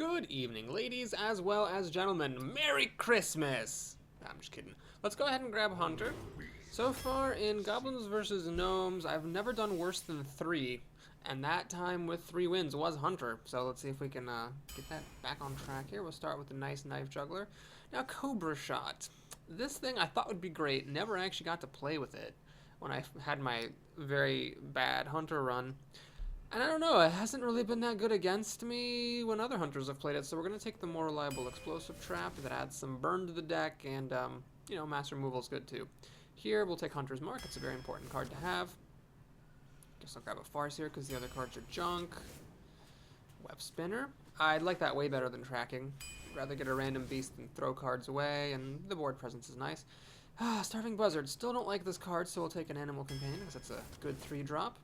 Good evening, ladies as well as gentlemen. Merry Christmas! I'm just kidding. Let's go ahead and grab Hunter. So far in Goblins versus Gnomes, I've never done worse than 3. And that time with 3 wins was Hunter. So let's see if we can get that back on track here. We'll start with the nice Knife Juggler. Now, Cobra Shot. This thing I thought would be great. Never actually got to play with it when I had my very bad Hunter run. And I don't know, it hasn't really been that good against me when other hunters have played it, so we're going to take the more reliable Explosive Trap that adds some burn to the deck, and, you know, Mass Removal is good too. Here, we'll take Hunter's Mark. It's a very important card to have. Guess I'll grab a Farce here because the other cards are junk. Web Spinner. I'd like that way better than Tracking. I'd rather get a random beast than throw cards away, and the board presence is nice. Starving Buzzard. Still don't like this card, so we'll take an Animal Companion because it's a good 3-drop.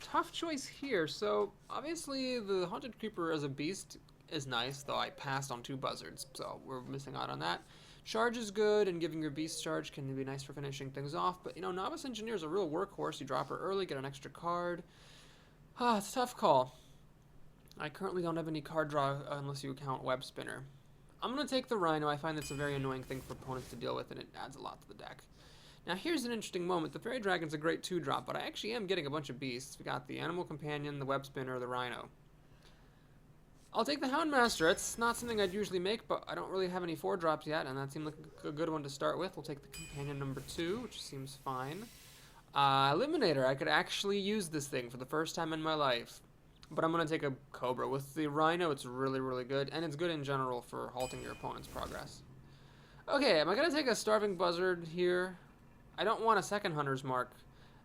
Tough choice here. So obviously the Haunted Creeper as a beast is nice, though I passed on 2 buzzards, so we're missing out on that. Charge is good, and giving your beast charge can be nice for finishing things off, but you know, Novice Engineer is a real workhorse. You drop her early, get an extra card. It's a tough call. I currently don't have any card draw unless you count Web Spinner. I'm going to take the Rhino. I find it's a very annoying thing for opponents to deal with, and it adds a lot to the deck. Now here's an interesting moment. The Fairy Dragon's a great 2-drop, but I actually am getting a bunch of beasts. We got the Animal Companion, the Web Spinner, the Rhino. I'll take the Houndmaster. It's not something I'd usually make, but I don't really have any 4-drops yet, and that seemed like a good one to start with. We'll take the Companion number 2, which seems fine. Eliminator. I could actually use this thing for the first time in my life. But I'm going to take a Cobra. With the Rhino, it's really, really good, and it's good in general for halting your opponent's progress. Okay, am I going to take a Starving Buzzard here? I don't want a second Hunter's Mark,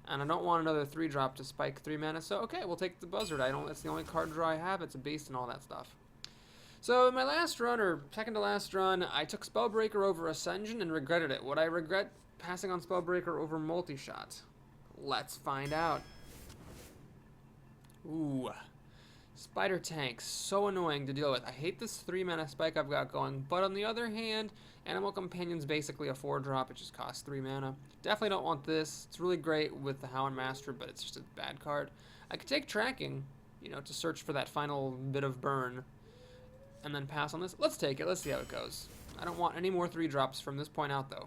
and I don't want another 3-drop to spike 3 mana, so okay, we'll take the Buzzard. It's the only card draw I have. It's a beast and all that stuff. So in my last run, or second to last run, I took Spellbreaker over Ascension and regretted it. Would I regret passing on Spellbreaker over Multi-Shot? Let's find out. Ooh. Spider Tank, so annoying to deal with. I hate this 3-mana spike I've got going, but on the other hand, Animal Companion's basically a 4-drop. It just costs 3 mana. Definitely don't want this. It's really great with the Houndmaster, but it's just a bad card. I could take Tracking, you know, to search for that final bit of burn, and then pass on this. Let's take it. Let's see how it goes. I don't want any more 3-drops from this point out, though.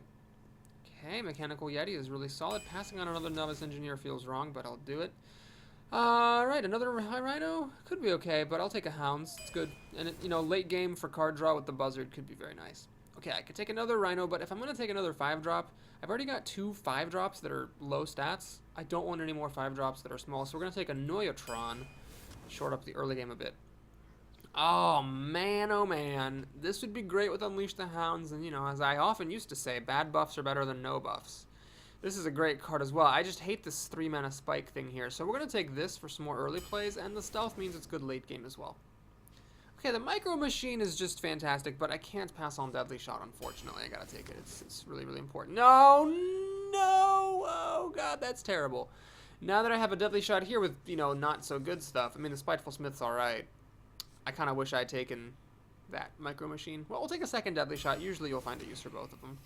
Okay, Mechanical Yeti is really solid. Passing on another Novice Engineer feels wrong, but I'll do it. Alright, another Rhino could be okay, but I'll take a Hounds. It's good. And, you know, late game for card draw with the Buzzard could be very nice. Okay, I could take another Rhino, but if I'm going to take another 5-drop, I've already got 2 5-drops that are low stats. I don't want any more 5-drops that are small, so we're going to take a Noyotron, short up the early game a bit. Oh man, this would be great with Unleash the Hounds, and, you know, as I often used to say, bad buffs are better than no buffs. This is a great card as well. I just hate this 3-mana spike thing here. So we're going to take this for some more early plays, and the stealth means it's good late game as well. Okay, the Micro Machine is just fantastic, but I can't pass on Deadly Shot, unfortunately. I got to take it. It's really, really important. No! Oh, God, that's terrible. Now that I have a Deadly Shot here with, you know, not so good stuff, I mean, the Spiteful Smith's all right. I kind of wish I had taken that Micro Machine. Well, we'll take a second Deadly Shot. Usually you'll find a use for both of them.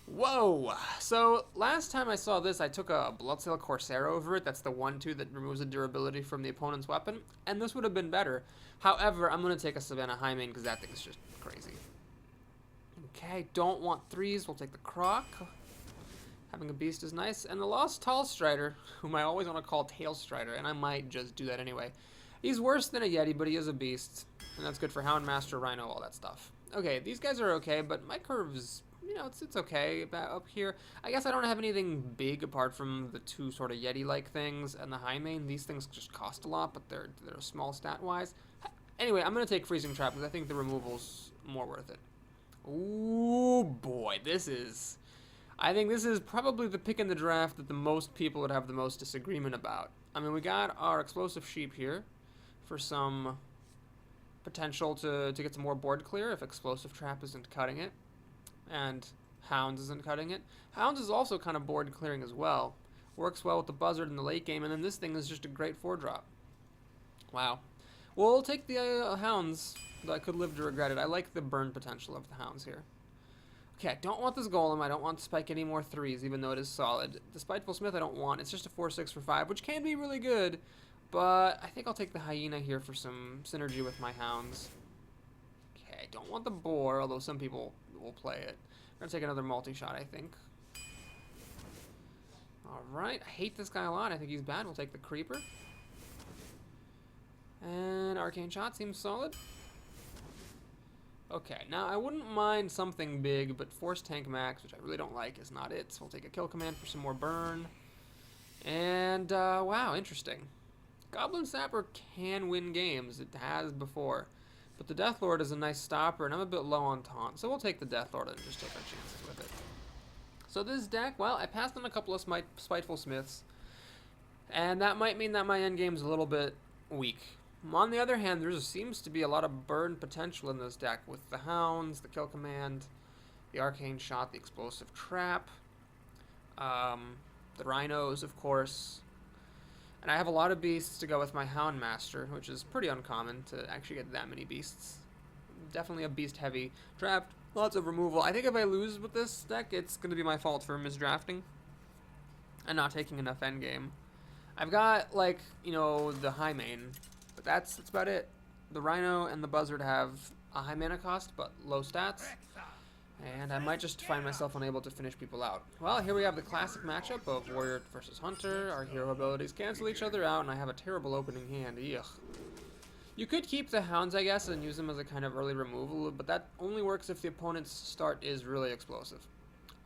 Whoa! So, last time I saw this, I took a Bloodsail Corsair over it. That's the 1/2 that removes the durability from the opponent's weapon, and this would have been better. However, I'm going to take a Savannah Highmane because that thing is just crazy. Okay, don't want 3s. We'll take the Croc. Having a beast is nice. And the Lost Tall Strider, whom I always want to call Tail Strider, and I might just do that anyway. He's worse than a Yeti, but he is a beast, and that's good for Houndmaster, Rhino, all that stuff. Okay, these guys are okay, but my curve's, you know, it's okay about up here. I guess I don't have anything big apart from the 2 sort of Yeti-like things and the Highmane. These things just cost a lot, but they're small stat-wise. Anyway, I'm going to take Freezing Trap because I think the removal's more worth it. Ooh, boy, I think this is probably the pick in the draft that the most people would have the most disagreement about. I mean, we got our Explosive Sheep here for some potential to get some more board clear if Explosive Trap isn't cutting it. And Hounds isn't cutting it. Hounds is also kind of board clearing as well. Works well with the Buzzard in the late game, and then this thing is just a great 4-drop. Wow. Well, we'll take the Hounds, though I could live to regret it. I like the burn potential of the Hounds here. Okay, I don't want this Golem. I don't want to spike any more 3s, even though it is solid. The Spiteful Smith I don't want. It's just a 4/6 for 5, which can be really good, but I think I'll take the Hyena here for some synergy with my Hounds. Okay, don't want the boar, although some people will play it. I'm gonna take another multi-shot, I think. Alright, I hate this guy a lot. I think he's bad. We'll take the creeper. And arcane shot seems solid. Okay, now I wouldn't mind something big, but force tank max, which I really don't like, is not it. So we'll take a kill command for some more burn. And, wow, interesting. Goblin Sapper can win games. It has before. But the Deathlord is a nice stopper, and I'm a bit low on taunt. So we'll take the Deathlord and just take our chances with it. So this deck, well, I passed on a couple of Spiteful Smiths. And that might mean that my endgame's a little bit weak. On the other hand, there seems to be a lot of burn potential in this deck with the Hounds, the Kill Command, the Arcane Shot, the Explosive Trap, the Rhinos, of course. And I have a lot of beasts to go with my Hound Master, which is pretty uncommon to actually get that many beasts. Definitely a beast-heavy draft, lots of removal. I think if I lose with this deck, it's going to be my fault for misdrafting and not taking enough endgame. I've got, like, you know, the high main. But that's about it. The Rhino and the Buzzard have a high mana cost, but low stats. And I might just find myself unable to finish people out. Well, here we have the classic matchup of Warrior versus Hunter. Our hero abilities cancel each other out, and I have a terrible opening hand. Ugh. You could keep the Hounds, I guess, and use them as a kind of early removal, but that only works if the opponent's start is really explosive.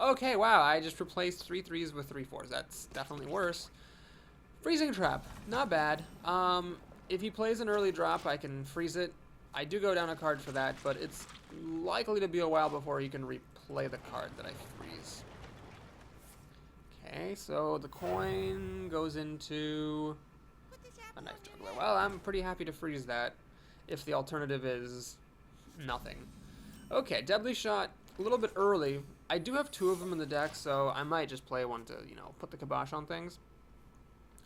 Okay, wow, I just replaced 3 3s with 3 4s. That's definitely worse. Freezing Trap, not bad. If he plays an early drop, I can freeze it. I do go down a card for that, but it's likely to be a while before he can replay the card that I freeze. Okay, so the coin goes into a Knife Juggler. Well, I'm pretty happy to freeze that if the alternative is nothing. Okay, Deadly Shot, a little bit early. I do have 2 of them in the deck, so I might just play one to, you know, put the kibosh on things.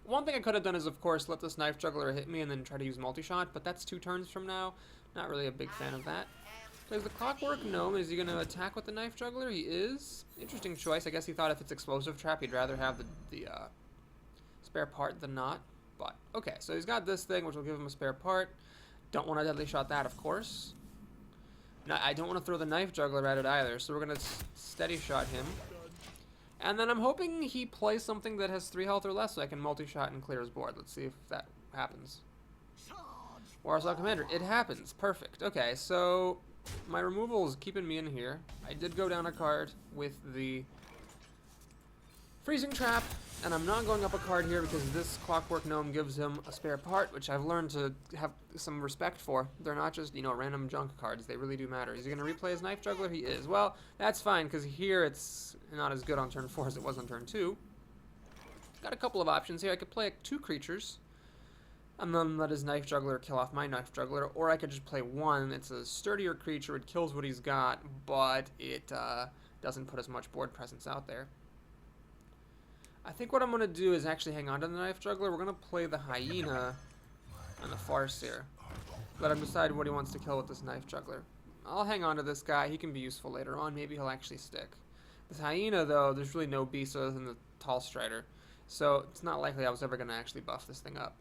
One thing I could have done is, of course, let this Knife Juggler hit me and then try to use multi-shot, but that's 2 turns from now. Not really a big fan of that. Plays the Clockwork Gnome. Is he going to attack with the Knife Juggler? He is. Interesting choice. I guess he thought if it's Explosive Trap, he'd rather have the spare part than not. But, okay, so he's got this thing, which will give him a spare part. Don't want to Deadly Shot that, of course. No, I don't want to throw the Knife Juggler at it either, so we're going to Steady Shot him. And then I'm hoping he plays something that has 3 health or less so I can multi-shot and clear his board. Let's see if that happens. Warsaw Commander. It happens. Perfect. Okay, so my removal is keeping me in here. I did go down a card with the Freezing Trap, and I'm not going up a card here because this Clockwork Gnome gives him a spare part, which I've learned to have some respect for. They're not just, you know, random junk cards. They really do matter. Is he going to replay his Knife Juggler? He is. Well, that's fine, because here it's not as good on turn 4 as it was on turn 2. Got a couple of options here. I could play 2 creatures, and then let his Knife Juggler kill off my Knife Juggler, or I could just play 1. It's a sturdier creature. It kills what he's got, but it doesn't put as much board presence out there. I think what I'm going to do is actually hang on to the Knife Juggler. We're going to play the Hyena and the Farseer. Let him decide what he wants to kill with this Knife Juggler. I'll hang on to this guy. He can be useful later on. Maybe he'll actually stick. This Hyena, though, there's really no beast other than the Tall Strider. So it's not likely I was ever going to actually buff this thing up.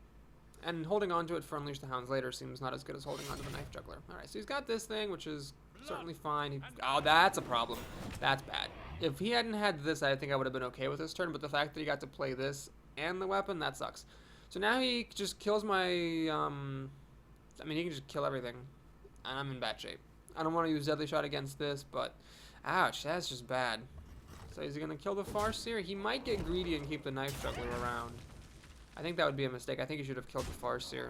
And holding on to it for Unleash the Hounds later seems not as good as holding on to the Knife Juggler. Alright, so he's got this thing, which is certainly fine. Oh, that's a problem. That's bad. If he hadn't had this, I think I would have been okay with this turn, but the fact that he got to play this and the weapon, that sucks. So now he just kills my, I mean, he can just kill everything, and I'm in bad shape. I don't want to use Deadly Shot against this, but, ouch, that's just bad. So is he going to kill the Farseer? He might get greedy and keep the Knife Juggler around. I think that would be a mistake. I think he should have killed the Farseer.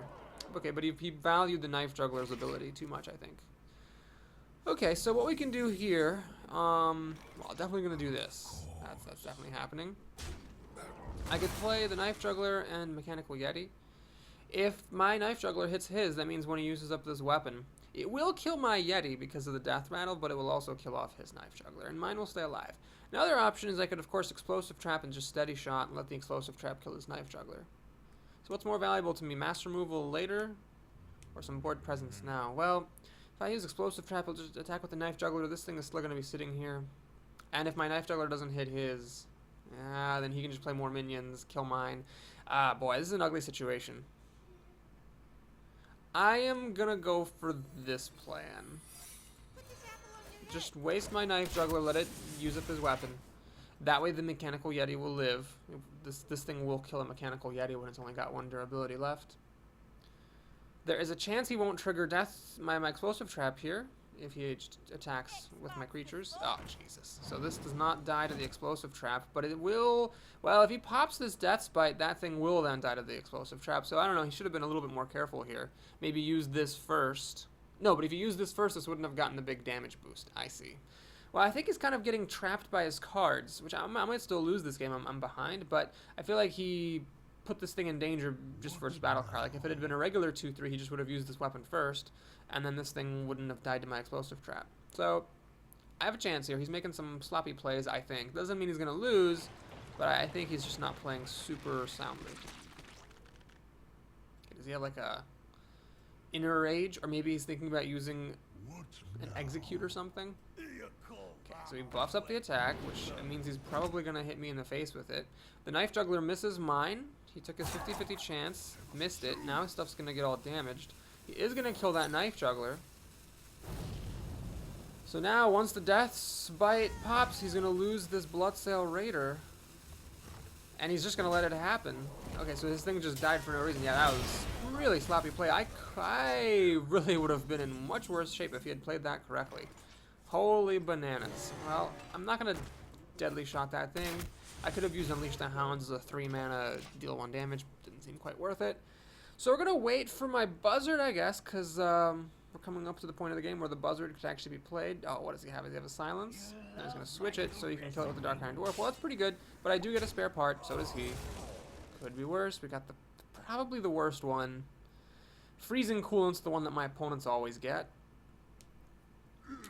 Okay, but he valued the Knife Juggler's ability too much, I think. Okay, so what we can do here, well, definitely going to do this. That's definitely happening. I could play the Knife Juggler and Mechanical Yeti. If my Knife Juggler hits his, that means when he uses up this weapon, it will kill my Yeti because of the Death Rattle, but it will also kill off his Knife Juggler, and mine will stay alive. Another option is I could, of course, Explosive Trap and just Steady Shot and let the Explosive Trap kill his Knife Juggler. So what's more valuable to me, mass removal later or some board presence now? Well, if I use Explosive Trap, I'll just attack with the Knife Juggler. This thing is still going to be sitting here. And if my Knife Juggler doesn't hit his, then he can just play more minions, kill mine. Ah, boy, this is an ugly situation. I am going to go for this plan. just waste my Knife Juggler, let it use up his weapon. That way the Mechanical Yeti will live. This thing will kill a Mechanical Yeti when it's only got 1 durability left. There is a chance he won't trigger my Explosive Trap here if he attacks with my creatures. Oh, Jesus. So this does not die to the Explosive Trap, but it will... Well, if he pops this Death Spite, that thing will then die to the Explosive Trap. So I don't know, he should have been a little bit more careful here. Maybe use this first. No, but if he used this first, this wouldn't have gotten the big damage boost. I see. Well, I think he's kind of getting trapped by his cards, which I might still lose this game. I'm behind, but I feel like he put this thing in danger just for his battle cry. Like, if it had been a regular 2-3, he just would have used this weapon first, and then this thing wouldn't have died to my Explosive Trap. So, I have a chance here. He's making some sloppy plays, I think. Doesn't mean he's going to lose, but I think he's just not playing super soundly. Okay, does he have, like, a Inner Rage? Or maybe he's thinking about using an Execute or something? Okay, so he buffs up the attack, which means he's probably going to hit me in the face with it. The Knife Juggler misses mine. He took his 50-50 chance, missed it. Now his stuff's going to get all damaged. He is going to kill that Knife Juggler. So now, once the Death Bite pops, he's going to lose this Bloodsail Raider. And he's just going to let it happen. Okay, so this thing just died for no reason. Yeah, that was really sloppy play. I really would have been in much worse shape if he had played that correctly. Holy bananas. Well, I'm not going to Deadly Shot that thing. I could have used Unleash the Hounds as a 3-mana, deal 1 damage. Didn't seem quite worth it. So we're going to wait for my Buzzard, I guess, because we're coming up to the point of the game where the Buzzard could actually be played. Oh, what does he have? Does he have a Silence? And he's going to switch it so you can kill it with the Dark Iron Dwarf. Well, that's pretty good, but I do get a spare part. So does he. Could be worse. We got probably the worst one. Freezing Coolant's the one that my opponents always get,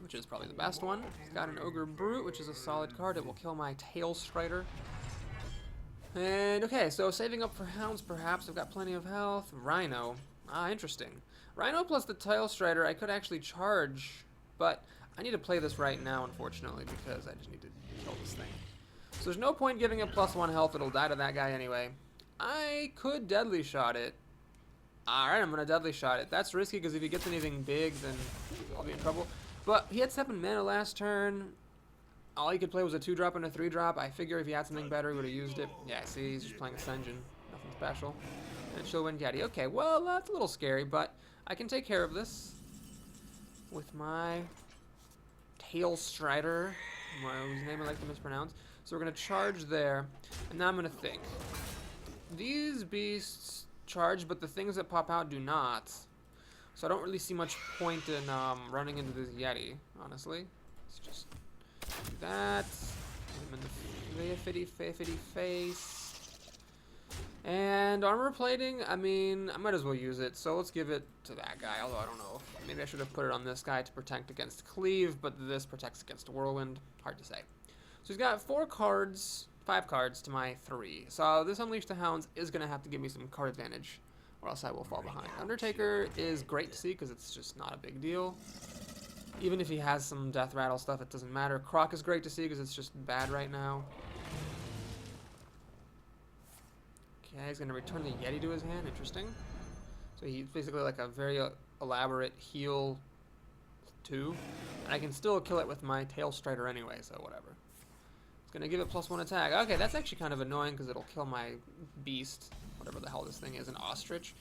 which is probably the best one. He's got an Ogre Brute, which is a solid card. It will kill my Tail Strider. And, okay, so saving up for Hounds, perhaps. I've got plenty of health. Rhino. Ah, interesting. Rhino plus the Tail Strider, I could actually charge, but I need to play this right now, unfortunately, because I just need to kill this thing. So there's no point giving it +1 health. It'll die to that guy anyway. I could Deadly Shot it. Alright, I'm going to Deadly Shot it. That's risky, because if he gets anything big, then I'll be in trouble. But he had 7 mana last turn. All he could play was a 2-drop and a 3-drop. I figure if he had something better, he would have used it. Yeah, see, he's just playing Ascension. Nothing special. And Chillwind Yeti. Okay, well, that's a little scary, but I can take care of this with my Tail Strider, whose name I like to mispronounce. So we're going to charge there, and now I'm going to think. These beasts charge, but the things that pop out do not. So I don't really see much point in running into this Yeti, honestly. Let's just do that. Hit him in the fiffity face. And armor plating, I mean, I might as well use it, so let's give it to that guy, although I don't know. Maybe I should have put it on this guy to protect against Cleave, but this protects against Whirlwind. Hard to say. So he's got 5 cards to my 3. So this Unleash the Hounds is going to have to give me some card advantage, or else I will fall behind. Undertaker is great to see because it's just not a big deal. Even if he has some Death Rattle stuff, it doesn't matter. Croc is great to see because it's just bad right now. Okay, he's going to return the Yeti to his hand. Interesting. So he's basically like a very elaborate heal 2. And I can still kill it with my Tail Strider anyway, so whatever. It's going to give it +1 attack. Okay, that's actually kind of annoying because it'll kill my beast, whatever the hell this thing is, an ostrich.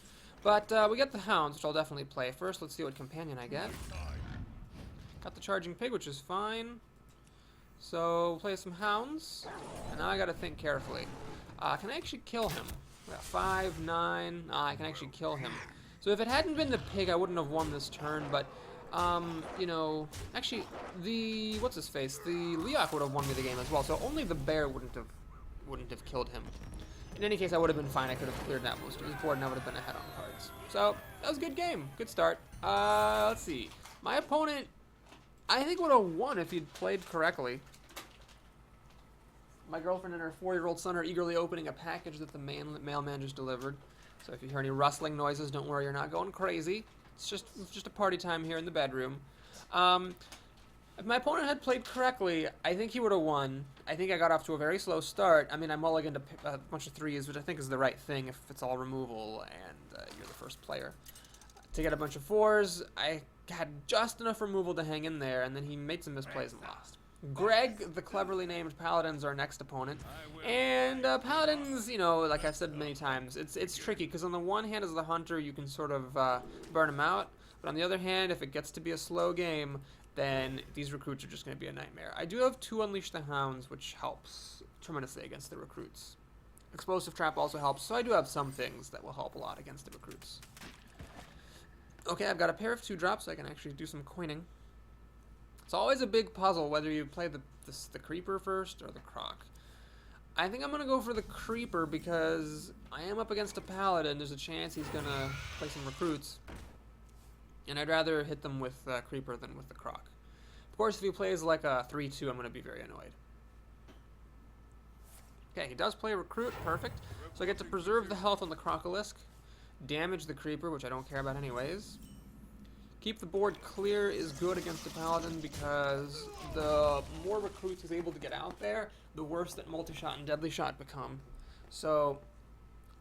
But we get the Hounds, which I'll definitely play. First, let's see what companion I get. Got the Charging Pig, which is fine. So, play some Hounds. And now I got to think carefully. Can I actually kill him? We got 5, 9. I can actually kill him. So if it hadn't been the pig, I wouldn't have won this turn, but you know, actually, the what's-his-face, the Leok would have won me the game as well, so only the bear wouldn't have killed him. In any case, I would have been fine. I could have cleared that most of his board, and I would have been ahead on cards. So, that was a good game. Good start. Let's see. My opponent, I think, would have won if he'd played correctly. My girlfriend and her 4-year-old son are eagerly opening a package that the mailman just delivered. So if you hear any rustling noises, don't worry, you're not going crazy. It's just a party time here in the bedroom. If my opponent had played correctly, I think he would have won. I think I got off to a very slow start. I mean, I mulliganed a bunch of 3s, which I think is the right thing if it's all removal and you're the first player. To get a bunch of 4s, I had just enough removal to hang in there, and then he made some misplays and lost. Greg, the cleverly named Paladin's our next opponent. And Paladins, you know, like I've said many times, it's tricky, because on the one hand, as the hunter, you can sort of burn him out. But on the other hand, if it gets to be a slow game, then these recruits are just going to be a nightmare. I do have 2 Unleash the Hounds, which helps tremendously against the recruits. Explosive Trap also helps, so I do have some things that will help a lot against the recruits. Okay, I've got a pair of 2-drops, so I can actually do some coining. It's always a big puzzle whether you play the Creeper first or the Croc. I think I'm going to go for the Creeper because I am up against a Paladin. There's a chance he's going to play some recruits. And I'd rather hit them with Creeper than with the Croc. Of course, if he plays like a 3-2, I'm going to be very annoyed. Okay, he does play a Recruit. Perfect. So I get to preserve the health on the Crocolisk. Damage the Creeper, which I don't care about anyways. Keep the board clear is good against the Paladin because the more recruits he's able to get out there, the worse that multi-shot and deadly shot become. So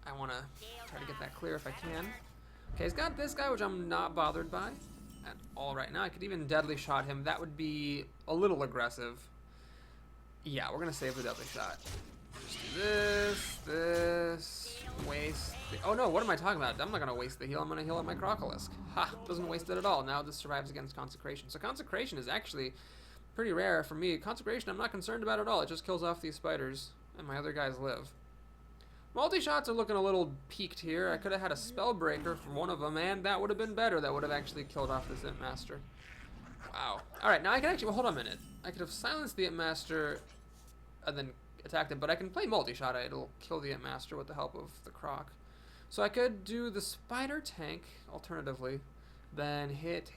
I want to try to get that clear if I can. Okay, he's got this guy, which I'm not bothered by at all right now. I could even deadly shot him. That would be a little aggressive. Yeah, we're going to save the deadly shot. Just do this, waste. Oh no, what am I talking about? I'm not going to waste the heal. I'm going to heal up my Crocolisk. Ha, doesn't waste it at all. Now this survives against Consecration. So Consecration is actually pretty rare for me. Consecration I'm not concerned about at all. It just kills off these spiders, and my other guys live. Multi-shots are looking a little peaked here. I could have had a Spellbreaker for one of them, and that would have been better. That would have actually killed off this Imp Master. Wow. Alright, now I can actually, well, hold on a minute. I could have silenced the Imp Master and then attacked it, but I can play multi-shot. It'll kill the Imp Master with the help of the Croc. So I could do the Spider Tank, alternatively, then hit,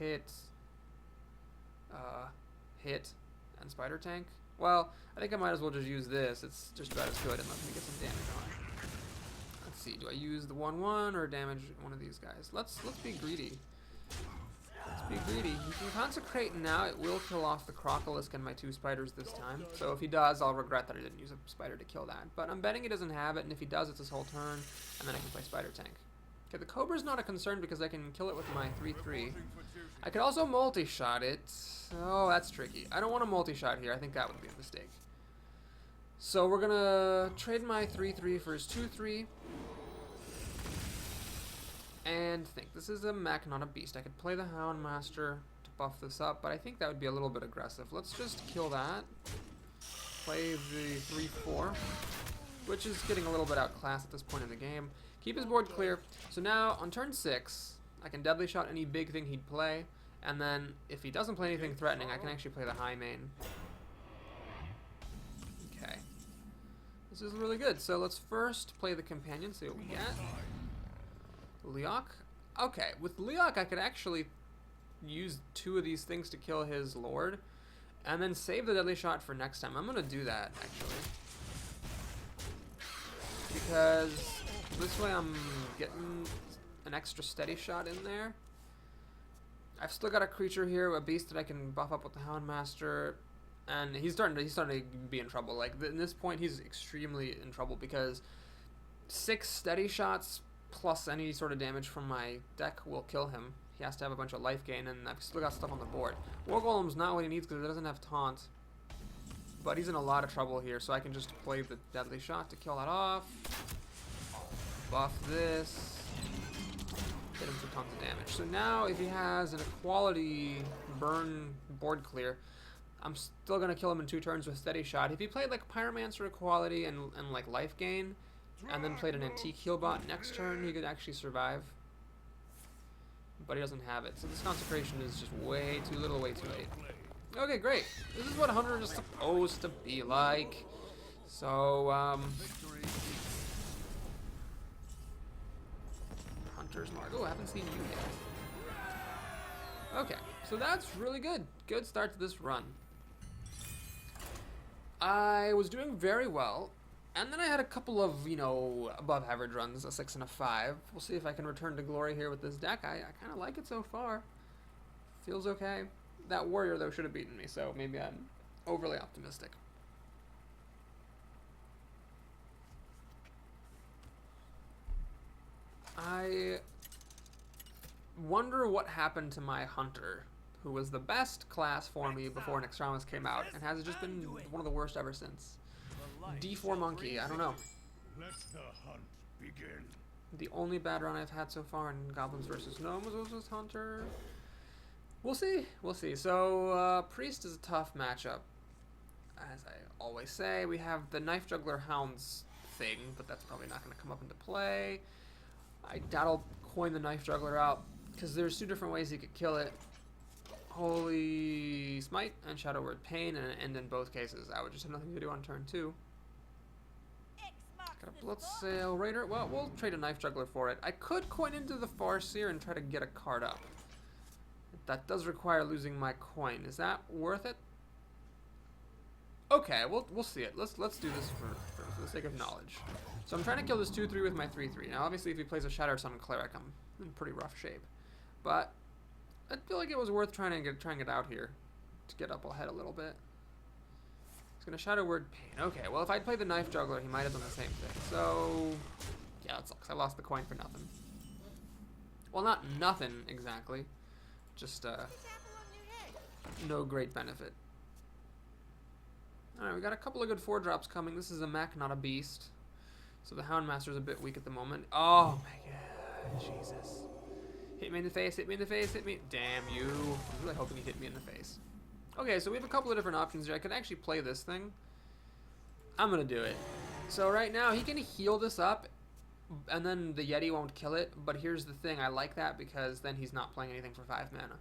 and Spider Tank. Well, I think I might as well just use this. It's just about as good and lets me get some damage on. Let's see, do I use the 1/1 or damage one of these guys? Let's be greedy. Let's be greedy. He can Consecrate now. It will kill off the Crocolisk and my 2 spiders this time. So if he does, I'll regret that I didn't use a spider to kill that. But I'm betting he doesn't have it, and if he does, it's his whole turn, and then I can play Spider Tank. Okay, the Cobra's not a concern because I can kill it with my 3/3. I could also multi-shot it. Oh, that's tricky. I don't want to multi-shot here. I think that would be a mistake. So we're going to trade my 3/3 for his 2/3. And think. This is a mech, not a beast. I could play the Houndmaster to buff this up, but I think that would be a little bit aggressive. Let's just kill that. Play the 3/4, which is getting a little bit outclassed at this point in the game. Keep his board clear. So now, on turn 6, I can deadly shot any big thing he'd play, and then if he doesn't play anything threatening, I can actually play the high main. Okay. This is really good. So let's first play the Companion, see what we get. Leok? Okay, with Leok I could actually use 2 of these things to kill his Lord, and then save the deadly shot for next time. I'm going to do that, actually. Because this way I'm getting an extra steady shot in there. I've still got a creature here, a beast that I can buff up with the Houndmaster, and he's starting to be in trouble. Like, in this point, he's extremely in trouble because 6 steady shots plus any sort of damage from my deck will kill him. He has to have a bunch of life gain, and I've still got stuff on the board. War Golem's not what he needs because it doesn't have taunt. But he's in a lot of trouble here, so I can just play the deadly shot to kill that off. Buff this. Hit him for tons of damage. So now if he has an equality burn board clear, I'm still going to kill him in 2 turns with steady shot. If he played like Pyromancer equality and like life gain, and then played an Antique Healbot next turn, he could actually survive. But he doesn't have it. So this Consecration is just way too little, way too late. Okay, great. This is what Hunter is supposed to be like. So, Hunter's Mark. Oh, I haven't seen you yet. Okay, so that's really good. Good start to this run. I was doing very well. And then I had a couple of, you know, above average runs, a 6 and a 5. We'll see if I can return to glory here with this deck. I kind of like it so far. Feels okay. That warrior, though, should have beaten me, so maybe I'm overly optimistic. I wonder what happened to my hunter, who was the best class for me before Nextramus came out, and has just been one of the worst ever since. D4 monkey, I don't know. Let the hunt begin. The only bad run I've had so far in Goblins versus Gnomes was with Hunter. We'll see. We'll see. So, Priest is a tough matchup. As I always say, we have the Knife Juggler Hounds thing, but that's probably not going to come up into play. I doubt I'll coin the Knife Juggler out, because there's two different ways you could kill it. Holy Smite and Shadow Word Pain, and an end in both cases. I would just have nothing to do on turn 2. Got a Bloodsail Raider. Well, we'll trade a Knife Juggler for it. I could coin into the Farseer and try to get a card up. That does require losing my coin. Is that worth it? Okay, we'll see it. Let's do this for the sake of knowledge. So I'm trying to kill this 2-3 with my 3-3. Now, obviously, if he plays a Shattered Sun Cleric, I'm in pretty rough shape. But I feel like it was worth trying to get out here to get up ahead a little bit. He's gonna Shadow Word Pain. Okay, well, if I'd played the Knife Juggler, he might have done the same thing. So yeah, that sucks. I lost the coin for nothing. Well, not nothing exactly. Just no great benefit. Alright, we got a couple of good 4-drops coming. This is a mech, not a beast. So the Houndmaster's a bit weak at the moment. Oh my god, Jesus. Hit me in the face, hit me in the face, hit me. Damn you. I'm really hoping he hit me in the face. Okay, so we have a couple of different options here. I could actually play this thing. I'm gonna do it. So right now, he can heal this up, and then the Yeti won't kill it. But here's the thing, I like that because then he's not playing anything for 5 mana.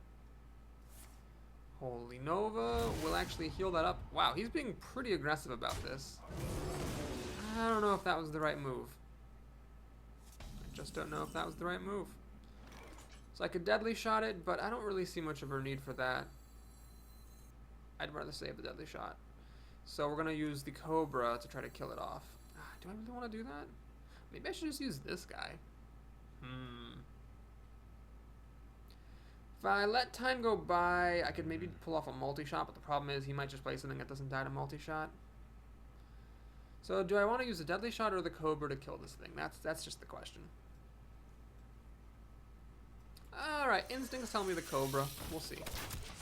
Holy Nova will actually heal that up. Wow, he's being pretty aggressive about this. I don't know if that was the right move. I just don't know if that was the right move. So I could Deadly Shot it, but I don't really see much of a need for that. I'd rather save the Deadly Shot. So we're going to use the Cobra to try to kill it off. Do I really want to do that? Maybe I should just use this guy. If I let time go by, I could maybe pull off a multi-shot, but the problem is he might just play something that doesn't die to multi-shot. So do I want to use the Deadly Shot or the Cobra to kill this thing? That's just the question. Alright, instincts tell me the Cobra. We'll see.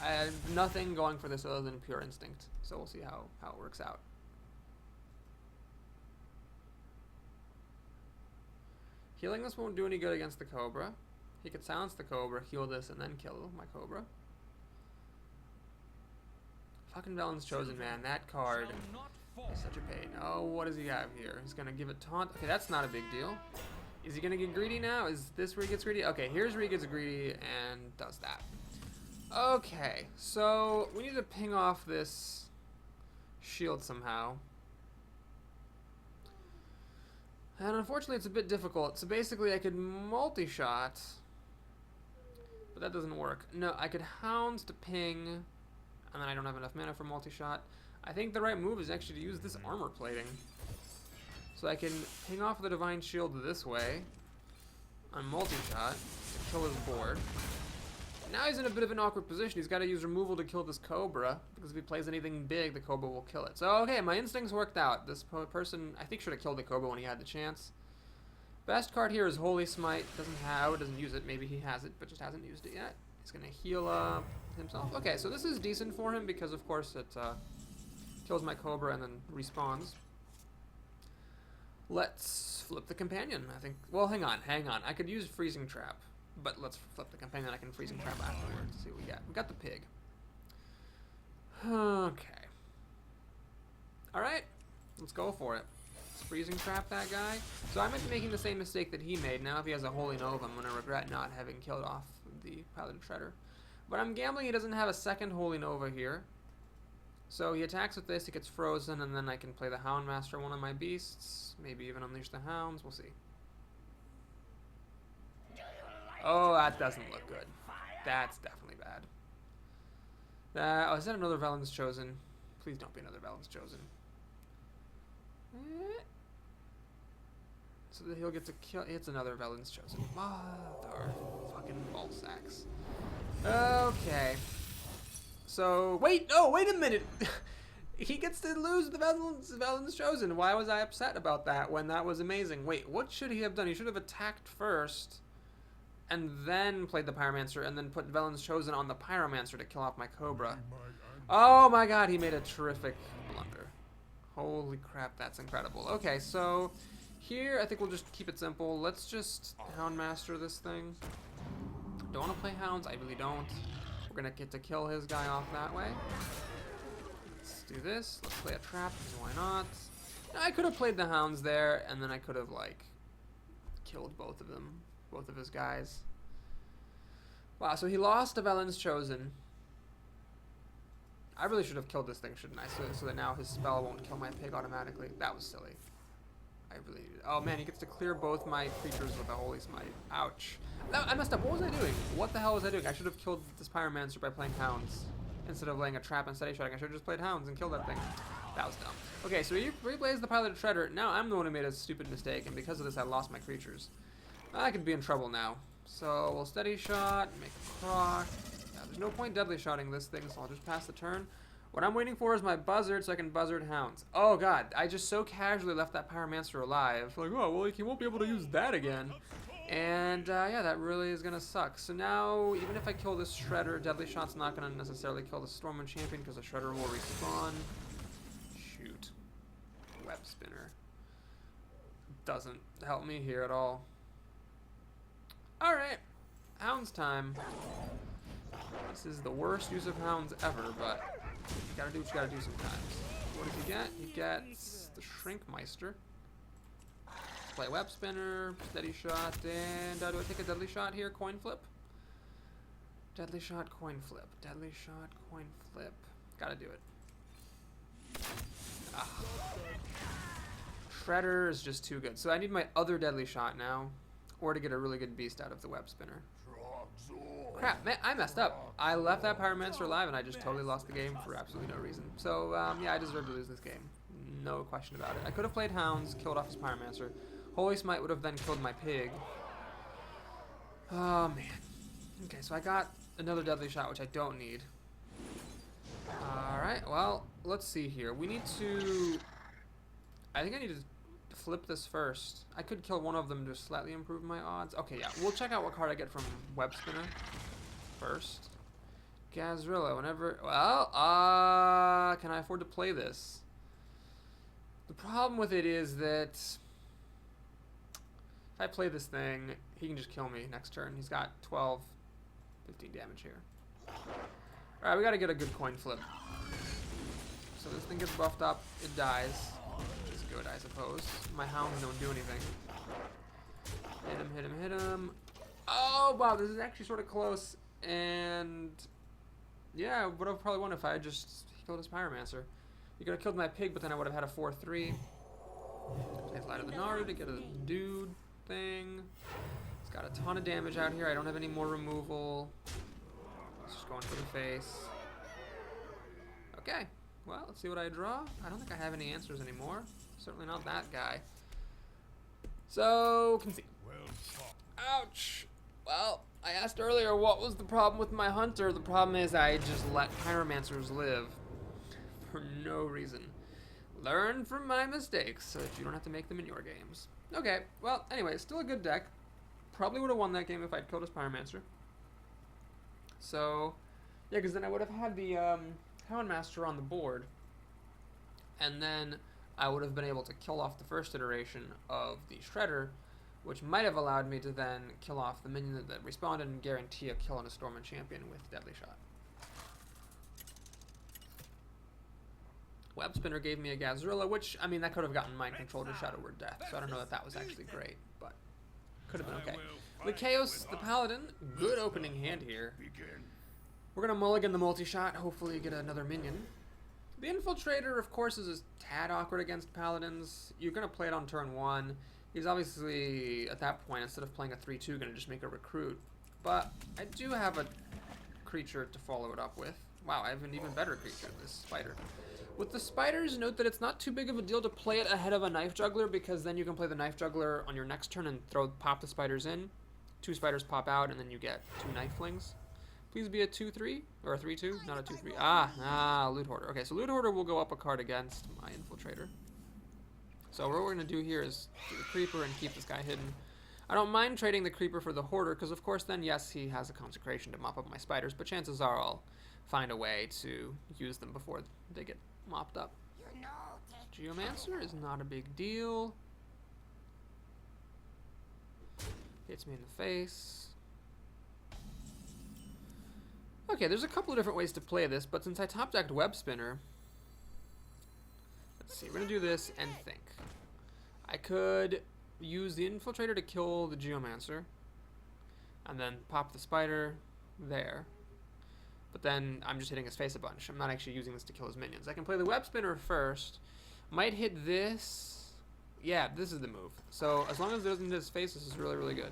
I have nothing going for this other than pure instinct, so we'll see how it works out. Healing this won't do any good against the Cobra. He could silence the Cobra, heal this, and then kill my Cobra. Fucking Velen's Chosen, man. That card is such a pain. Oh, what does he have here? He's gonna give it taunt. Okay, that's not a big deal. Is he gonna get greedy now? Is this where he gets greedy? Okay, here's where he gets greedy and does that. Okay, so we need to ping off this shield somehow. And unfortunately, it's a bit difficult. So basically, I could multi-shot, but that doesn't work. No, I could Hounds to ping, and then I don't have enough mana for multi-shot. I think the right move is actually to use this armor plating. So I can ping off the Divine Shield this way on multi-shot to kill his board. Now he's in a bit of an awkward position. He's got to use removal to kill this Cobra, because if he plays anything big, the Cobra will kill it. So, okay, my instincts worked out. This person, I think, should have killed the Cobra when he had the chance. Best card here is Holy Smite. Doesn't use it. Maybe he has it, but just hasn't used it yet. He's going to heal himself. Okay, so this is decent for him, because, of course, it kills my Cobra and then respawns. Let's flip the companion, I think. Well, hang on. I could use Freezing Trap. But let's flip the companion. I can Freezing Trap afterwards to see what we got. We got the pig. Okay. Alright. Let's go for it. Let's Freezing Trap that guy. So I might be making the same mistake that he made. Now if he has a Holy Nova, I'm going to regret not having killed off the Paladin Shredder. But I'm gambling he doesn't have a second Holy Nova here. So he attacks with this, he gets frozen, and then I can play the Houndmaster, one of my beasts. Maybe even Unleash the Hounds. We'll see. Oh, that doesn't look good. That's definitely bad. Oh, is that another Velen's Chosen? Please don't be another Velen's Chosen. So that he'll get to kill. It's another Velen's Chosen. Mother fucking ball sacks. Okay. So, wait a minute! He gets to lose the Velen's Chosen. Why was I upset about that when that was amazing? Wait, what should he have done? He should have attacked first. and then played the Pyromancer, and then put Velen's Chosen on the Pyromancer to kill off my Cobra. Oh my god, he made a terrific blunder. Holy crap, that's incredible. Okay, so here I think we'll just keep it simple. Let's just Houndmaster this thing. Don't want to play Hounds, I really don't. We're going to get to kill his guy off that way. Let's do this. Let's play a trap, because why not? Now, I could have played the Hounds there, and then I could have, like, killed both of them. Both of his guys. Wow, so he lost to Velen's Chosen. I really should have killed this thing, shouldn't I? So that now his spell won't kill my pig automatically. That was silly. I really... Oh, man, he gets to clear both my creatures with a Holy Smite. Ouch. No, I messed up. What was I doing? What the hell was I doing? I should have killed this Pyromancer by playing Hounds. Instead of laying a trap and steady shotting. I should have just played Hounds and killed that thing. That was dumb. Okay, so he replays the Piloted Shredder. Now I'm the one who made a stupid mistake, and because of this I lost my creatures. I could be in trouble now. So we'll steady shot, make a proc. Yeah, there's no point deadly shotting this thing, so I'll just pass the turn. What I'm waiting for is my buzzard so I can buzzard Hounds. Oh god, I just so casually left that Pyromancer alive. Like, oh, well, he won't be able to use that again. And yeah, that really is gonna suck. So now, even if I kill this Shredder, deadly shot's not gonna necessarily kill the Stormwind Champion because the Shredder will respawn. Shoot. Web Spinner. Doesn't help me here at all. Alright, Hounds time. This is the worst use of Hounds ever, but you gotta do what you gotta do sometimes. What does he get? He gets the Shrinkmeister. Play Web Spinner, Steady Shot, and do I take a Deadly Shot here? Coin Flip? Deadly Shot, Coin Flip. Deadly Shot, Coin Flip. Gotta do it. Ah. Shredder is just too good. So I need my other Deadly Shot now, or to get a really good beast out of the Web Spinner. Crap, man, I messed up. I left that Pyromancer alive and I just totally lost the game for absolutely no reason. So, yeah, I deserve to lose this game. No question about it. I could have played Hounds, killed off his Pyromancer. Holy Smite would have then killed my pig. Oh, man. Okay, so I got another Deadly Shot, which I don't need. Alright, well, let's see here. We need to... I think I need to flip this first. I could kill one of them to slightly improve my odds. Okay, yeah, we'll check out what card I get from Web Spinner first. Gazrilla, whenever... Well, can I afford to play this? The problem with it is that... If I play this thing, he can just kill me next turn. He's got 12, 15 damage here. Alright, we gotta get a good coin flip. So this thing gets buffed up, it dies. Which is good, I suppose. My Hounds don't do anything. Hit him, hit him, hit him. Oh, wow, this is actually sort of close. And yeah, would have probably won if I had just killed his Pyromancer. He could have killed my pig, but then I would have had a 4-3. I fly to the Naru to get a dude thing. It's got a ton of damage out here. I don't have any more removal. It's just going for the face. Okay, well, let's see what I draw. I don't think I have any answers anymore. Certainly not that guy. So, concede. Ouch. Well, I asked earlier what was the problem with my hunter. The problem is I just let Pyromancers live for no reason. Learn from my mistakes so that you don't have to make them in your games. Okay, well, anyway, still a good deck. Probably would have won that game if I'd killed his Pyromancer. So, yeah, because then I would have had the Houndmaster on the board. And then I would have been able to kill off the first iteration of the Shredder, which might have allowed me to then kill off the minion that respawned and guarantee a kill on a Stormwind Champion with Deadly Shot. Web Spinner gave me a Gazrilla, which, I mean, that could have gotten Mind Control to Shadow Word Death, so I don't know that that was actually great, but could have been okay. Lycaos, the Paladin, good opening hand here. We're going to mulligan the multi-shot, hopefully get another minion. The Infiltrator, of course, is a tad awkward against Paladins. You're going to play it on turn 1. He's obviously, at that point, instead of playing a 3-2, going to just make a Recruit. But I do have a creature to follow it up with. Wow, I have an even better creature, this Spider. With the Spiders, note that it's not too big of a deal to play it ahead of a Knife Juggler, because then you can play the Knife Juggler on your next turn and pop the Spiders in. 2 Spiders pop out, and then you get 2 Knifelings. Please be a 2-3, or a 3-2, not a 2-3. Loot Hoarder. Okay, so Loot Hoarder will go up a card against my Infiltrator. So what we're going to do here is do the Creeper and keep this guy hidden. I don't mind trading the creeper for the hoarder, because of course then, yes, he has a consecration to mop up my spiders, but chances are I'll find a way to use them before they get mopped up. Geomancer is not a big deal. Hits me in the face. Okay, there's a couple of different ways to play this, but since I top-decked Web Spinner, let's see, we're going to do this and think. I could use the Infiltrator to kill the Geomancer, and then pop the spider there. But then I'm just hitting his face a bunch. I'm not actually using this to kill his minions. I can play the Web Spinner first. Might hit this. Yeah, this is the move. So as long as it doesn't hit his face, this is really, really good.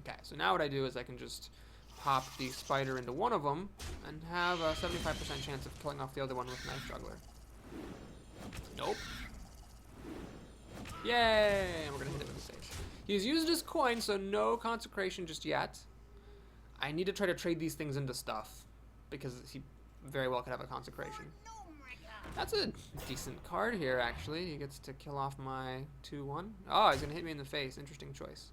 Okay, so now what I do is I can just pop the spider into one of them and have a 75% chance of killing off the other one with Knife Juggler. Nope. Yay! And we're gonna hit it with the sage. He's used his coin, so no consecration just yet. I need to try to trade these things into stuff, because he very well could have a consecration. That's a decent card here, actually. He gets to kill off my 2-1. Oh, he's gonna hit me in the face. Interesting choice.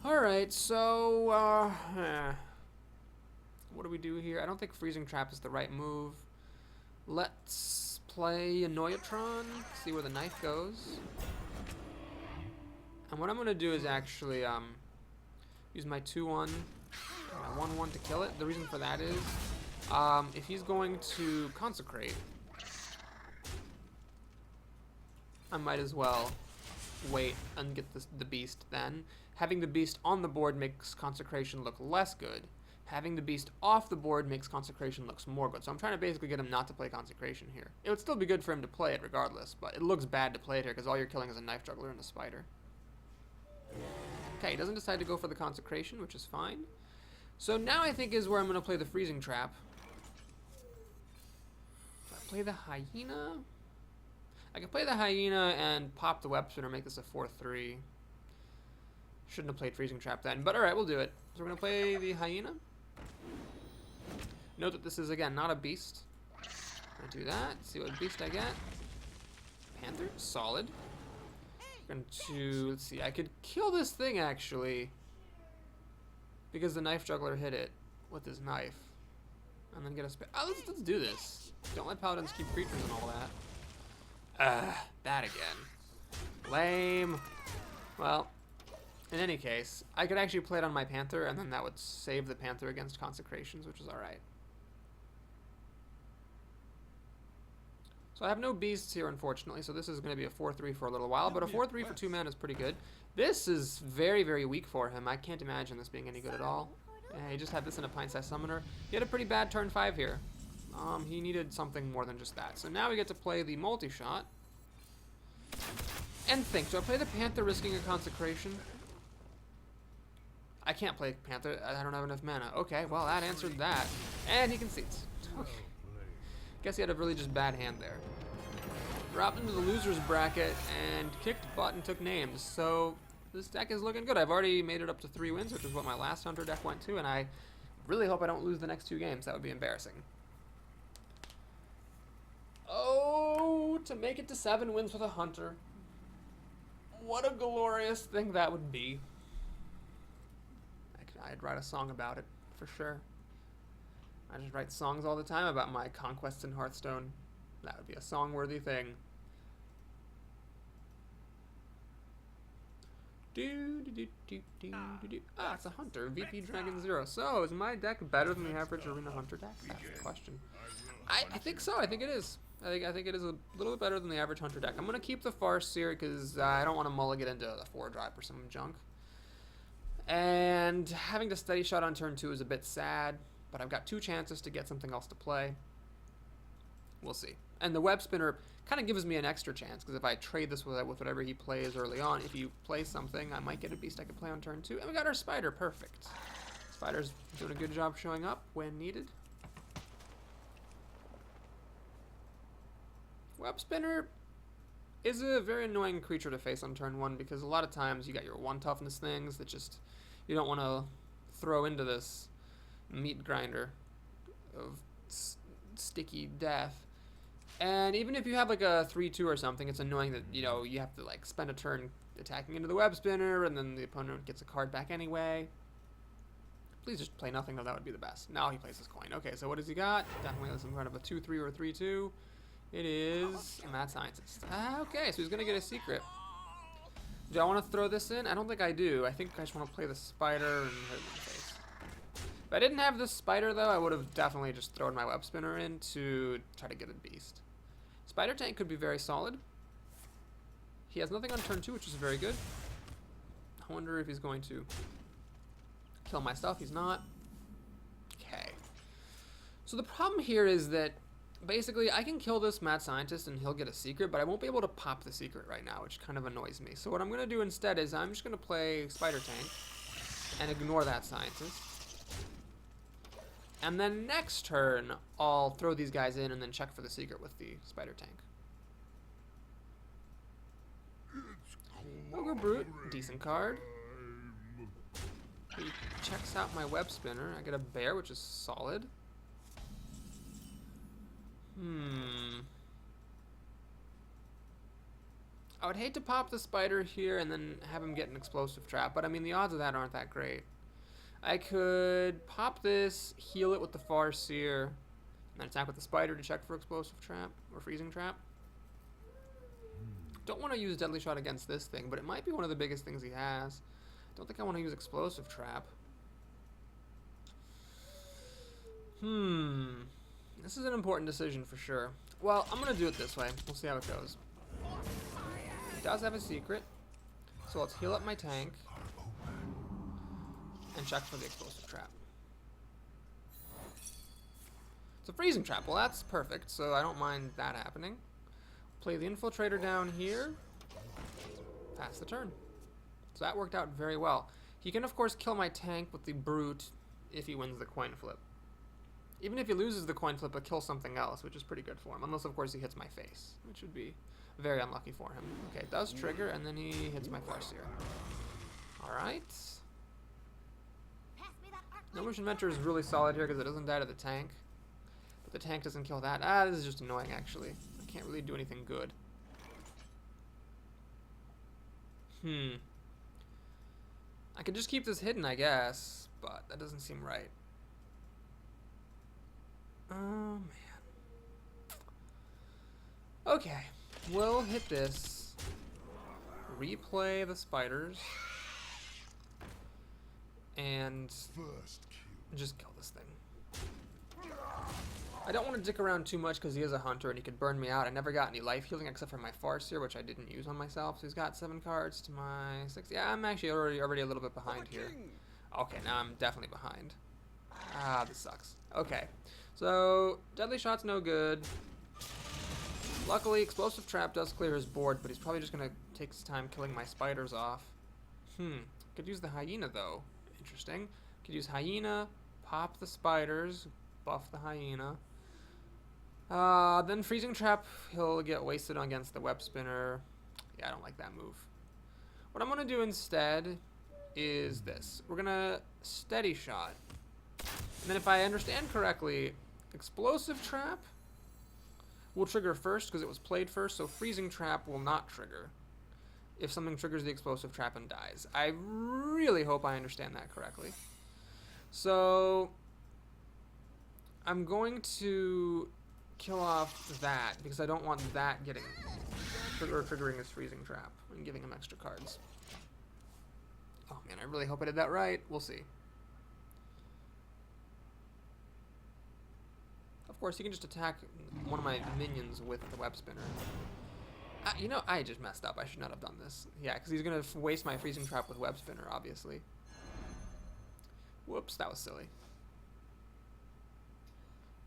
Alright, so, what do we do here? I don't think Freezing Trap is the right move. Let's play Annoyatron, see where the knife goes. And what I'm gonna do is actually, use my 2-1, my 1-1 to kill it. The reason for that is, if he's going to consecrate, I might as well wait and get the beast then. Having the beast on the board makes consecration look less good. Having the beast off the board makes consecration looks more good. So I'm trying to basically get him not to play consecration here. It would still be good for him to play it regardless, but it looks bad to play it here because all you're killing is a Knife Juggler and a spider. Okay, he doesn't decide to go for the consecration, which is fine. So now I think is where I'm going to play the Freezing Trap. Do I play the Hyena? I can play the Hyena and pop the Web Spinner, make this a 4-3. Shouldn't have played Freezing Trap then, but alright, we'll do it. So we're going to play the Hyena. Note that this is, again, not a beast. I'm going to do that, see what beast I get. Panther, solid. I'm going to, let's see, I could kill this thing, actually, because the Knife Juggler hit it with his knife. And then get a let's do this. Don't let Paladins keep creatures and all that. That again. Lame. Well, in any case, I could actually play it on my Panther, and then that would save the Panther against consecrations, which is alright. So I have no beasts here, unfortunately, so this is going to be a 4-3 for a little while, but a 4-3 for 2 mana is pretty good. This is very, very weak for him. I can't imagine this being any good at all. Yeah, he just had this in a Pint-Sized Summoner. He had a pretty bad turn 5 here. He needed something more than just that. So now we get to play the multi-shot. And think, do I play the Panther risking a consecration? I can't play Panther, I don't have enough mana. Okay, well that answered that. And he concedes. Okay. Guess he had a really just bad hand there. Dropped into the loser's bracket and kicked butt and took names. So this deck is looking good. I've already made it up to 3 wins, which is what my last Hunter deck went to, and I really hope I don't lose the next 2 games. That would be embarrassing. Oh, to make it to 7 wins with a Hunter. What a glorious thing that would be. I'd write a song about it, for sure. I just write songs all the time about my conquests in Hearthstone. That would be a song-worthy thing. Ah, it's a Hunter, VP Dragon 0. So, is my deck better than the average Arena Hunter deck? That's the question. I think so, I think it is. I think it is a little bit better than the average Hunter deck. I'm going to keep the Farce here because I don't want to mulligan into a 4-drop or some junk. And having to Steady Shot on turn 2 is a bit sad, but I've got 2 chances to get something else to play. We'll see. And the Web Spinner kind of gives me an extra chance, because if I trade this with whatever he plays early on, if you play something, I might get a beast I can play on turn 2. And we got our Spider, perfect. Spider's doing a good job showing up when needed. Web Spinner is a very annoying creature to face on turn 1, because a lot of times you got your 1 toughness things that just you don't want to throw into this meat grinder of sticky death. And even if you have like a 3-2 or something, it's annoying that, you know, you have to like spend a turn attacking into the web spinner, and then the opponent gets a card back anyway. Please just play nothing, though. That would be the best. Now he plays his coin. Okay, so what has he got? Definitely some kind of a 2-3 or a 3-2. It is a mad scientist. Okay, so he's going to get a secret. Do I want to throw this in? I don't think I do. I think I just want to play the spider and hit him in the face. If I didn't have this spider, though, I would have definitely just thrown my web spinner in to try to get a beast. Spider tank could be very solid. He has nothing on turn 2, which is very good. I wonder if he's going to kill my stuff. He's not. Okay. So the problem here is that basically I can kill this mad scientist and he'll get a secret, but I won't be able to pop the secret right now, which kind of annoys me. So what I'm going to do instead is I'm just going to play spider tank and ignore that scientist. And then next turn I'll throw these guys in and then check for the secret with the spider tank. Ogre Brute, decent card. He checks out my web spinner. I get a bear, which is solid. I would hate to pop the spider here and then have him get an explosive trap, but I mean the odds of that aren't that great. I could pop this, heal it with the Farseer, and then attack with the spider to check for explosive trap or freezing trap. Don't want to use Deadly Shot against this thing, but it might be one of the biggest things he has. Don't think I want to use explosive trap. This is an important decision for sure. Well, I'm going to do it this way. We'll see how it goes. He does have a secret, so let's heal up my tank and check for the explosive trap. It's a freezing trap. Well, that's perfect, so I don't mind that happening. Play the infiltrator down here. Pass the turn. So that worked out very well. He can, of course, kill my tank with the brute if he wins the coin flip. Even if he loses the coin flip, he'll kill something else, which is pretty good for him. Unless, of course, he hits my face, which would be very unlucky for him. Okay, it does trigger, and then he hits my Farseer. Alright. Gnomish Inventor is really solid here because it doesn't die to the tank. But the tank doesn't kill that. This is just annoying, actually. I can't really do anything good. I could just keep this hidden, I guess, but that doesn't seem right. Oh, man. Okay, we'll hit this. Replay the spiders. And just kill this thing. I don't want to dick around too much because he is a hunter and he could burn me out. I never got any life healing except for my Farseer, which I didn't use on myself. So he's got 7 cards to my 6. Yeah, I'm actually already a little bit behind here. Okay, now I'm definitely behind. This sucks. Okay, so Deadly Shot's no good. Luckily, Explosive Trap does clear his board, but he's probably just going to take his time killing my spiders off. Could use the Hyena, though. Interesting. Could use Hyena, pop the spiders, buff the Hyena. Then Freezing Trap, he'll get wasted against the Web Spinner. Yeah, I don't like that move. What I'm going to do instead is this. We're going to Steady Shot. And then if I understand correctly, Explosive Trap will trigger first because it was played first, so Freezing Trap will not trigger if something triggers the Explosive Trap and dies. I really hope I understand that correctly. So I'm going to kill off that because I don't want that getting triggering his Freezing Trap and giving him extra cards. Oh man, I really hope I did that right. We'll see. Of course, he can just attack one of my minions with the Web Spinner. You know, I just messed up. I should not have done this. Yeah, because he's going to waste my Freezing Trap with Web Spinner, obviously. Whoops, that was silly.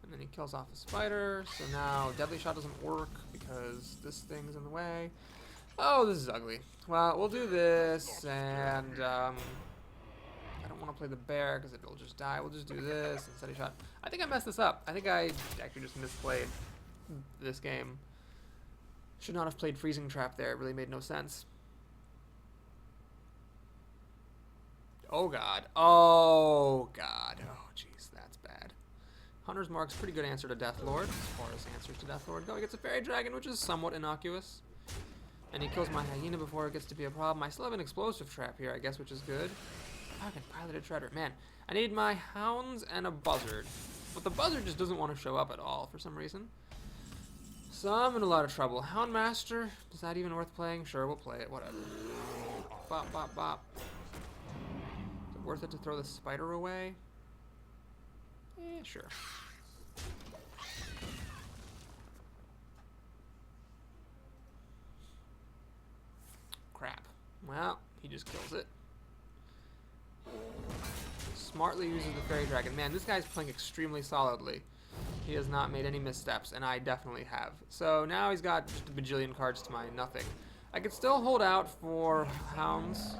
And then he kills off the spider. So now Deadly Shot doesn't work because this thing's in the way. Oh, this is ugly. Well, we'll do this, and I don't want to play the bear because it'll just die. We'll just do this and Steady Shot. I think I messed this up. I think I actually just misplayed this game. Should not have played Freezing Trap there. It really made no sense. Oh, God. Oh, God. Oh, jeez. That's bad. Hunter's Mark's pretty good answer to Death Lord, as far as answers to Death Lord go. He gets a Fairy Dragon, which is somewhat innocuous. And he kills my hyena before it gets to be a problem. I still have an explosive trap here, I guess, which is good. Fucking piloted shredder. Man, I need my hounds and a buzzard. But the buzzard just doesn't want to show up at all for some reason. So I'm in a lot of trouble. Houndmaster, is that even worth playing? Sure, we'll play it, whatever. Bop, bop, bop. Is it worth it to throw the spider away? Eh, sure. Crap. Well, he just kills it. Smartly uses the fairy dragon. Man, this guy's playing extremely solidly. He has not made any missteps, and I definitely have. So now he's got just a bajillion cards to my nothing. I could still hold out for hounds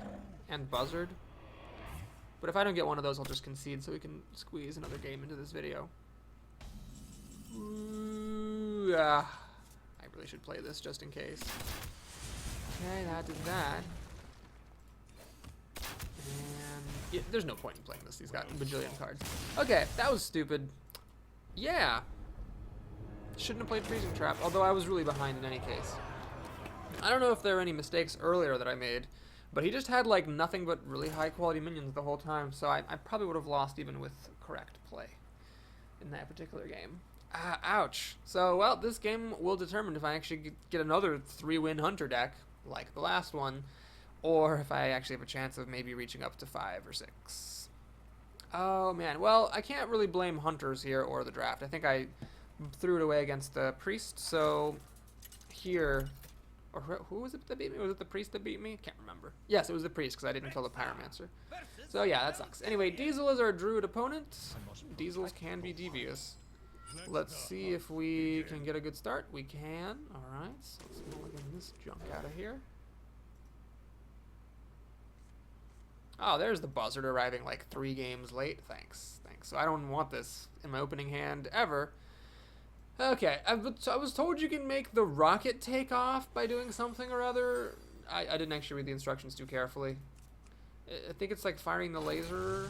and buzzard, but if I don't get one of those, I'll just concede so we can squeeze another game into this video. Ooh, I really should play this just in case. Okay, that did that. And yeah, there's no point in playing this. He's got a bajillion cards. Okay, that was stupid. Yeah. Shouldn't have played Freezing Trap, although I was really behind in any case. I don't know if there were any mistakes earlier that I made, but he just had like nothing but really high quality minions the whole time, so I probably would have lost even with correct play in that particular game. Ouch. So, well, this game will determine if I actually get another 3-win Hunter deck, like the last one, or if I actually have a chance of maybe reaching up to 5 or 6. Oh, man. Well, I can't really blame Hunters here or the draft. I think I threw it away against the Priest, so here... Or who was it that beat me? Was it the Priest that beat me? Can't remember. Yes, it was the Priest, because I didn't kill the Pyromancer. So, yeah, that sucks. Anyway, Diesel is our Druid opponent. Diesels can be devious. Let's see if we can get a good start. We can. Alright, so let's mulligan this junk out of here. Oh, there's the buzzard arriving like 3 games late. Thanks. Thanks. So I don't want this in my opening hand ever. Okay, so I was told you can make the rocket take off by doing something or other. I didn't actually read the instructions too carefully. I think it's like firing the laser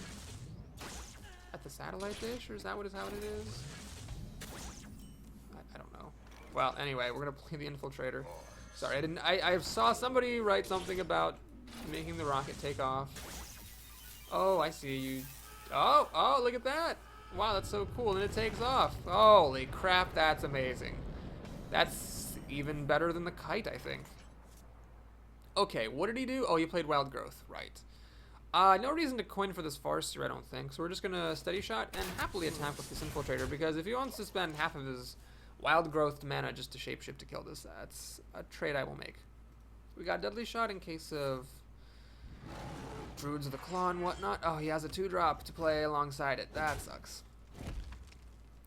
at the satellite dish, or is that what it is? I don't know. Well, anyway, we're gonna play the Infiltrator. Sorry, I saw somebody write something about making the rocket take off. Oh, I see you. Oh, look at that. Wow, that's so cool. And it takes off. Holy crap, that's amazing. That's even better than the kite, I think. Okay, what did he do? Oh, he played Wild Growth. Right. No reason to coin for this Farseer, I don't think. So we're just going to steady shot and happily attack with this Infiltrator, because if he wants to spend half of his Wild Growth mana just to shapeshift to kill this, that's a trade I will make. We got Deadly Shot in case of Druids of the Claw and whatnot. Oh, he has a 2-drop to play alongside it. That sucks.